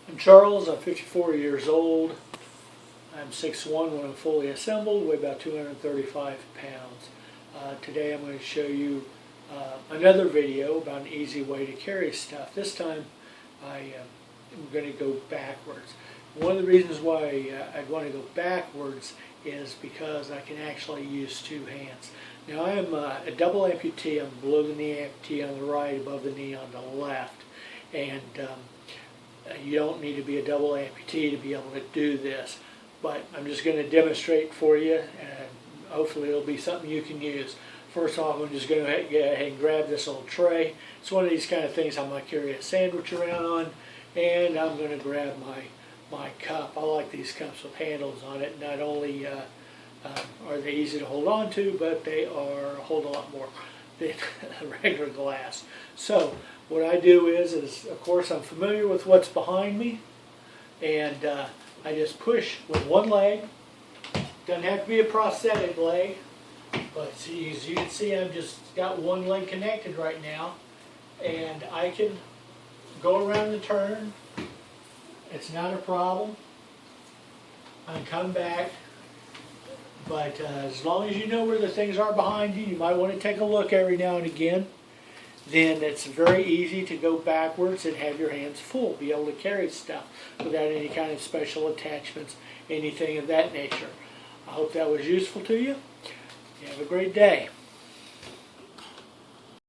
I'm Charles, I'm 54 years old. I'm 6'1" when I'm fully assembled, weigh about 235 pounds. Today I'm going to show you another video about an easy way to carry stuff. This time I'm going to go backwards. One of the reasons why I'd want to go backwards is because I can actually use two hands. Now I am a double amputee. I'm below the knee amputee on the right, above the knee on the left. And you don't need to be a double amputee to be able to do this. But I'm just going to demonstrate for you, and hopefully it'll be something you can use. First off, I'm just going to go ahead and grab this old tray. It's one of these kind of things I'm going to carry a sandwich around on, and I'm going to grab my cup. I like these cups with handles on it. Not only are they easy to hold on to, but they hold a lot more than regular glass. So what I do is of course I'm familiar with what's behind me, and I just push with one leg. Doesn't have to be a prosthetic leg, but as you can see, I've just got one leg connected right now, and I can go around the turn. It's not a problem. I can come back, but as long as you know where the things are behind you, you might want to take a look every now and again. Then it's very easy to go backwards and have your hands full, be able to carry stuff without any kind of special attachments, anything of that nature. I hope that was useful to you. You have a great day.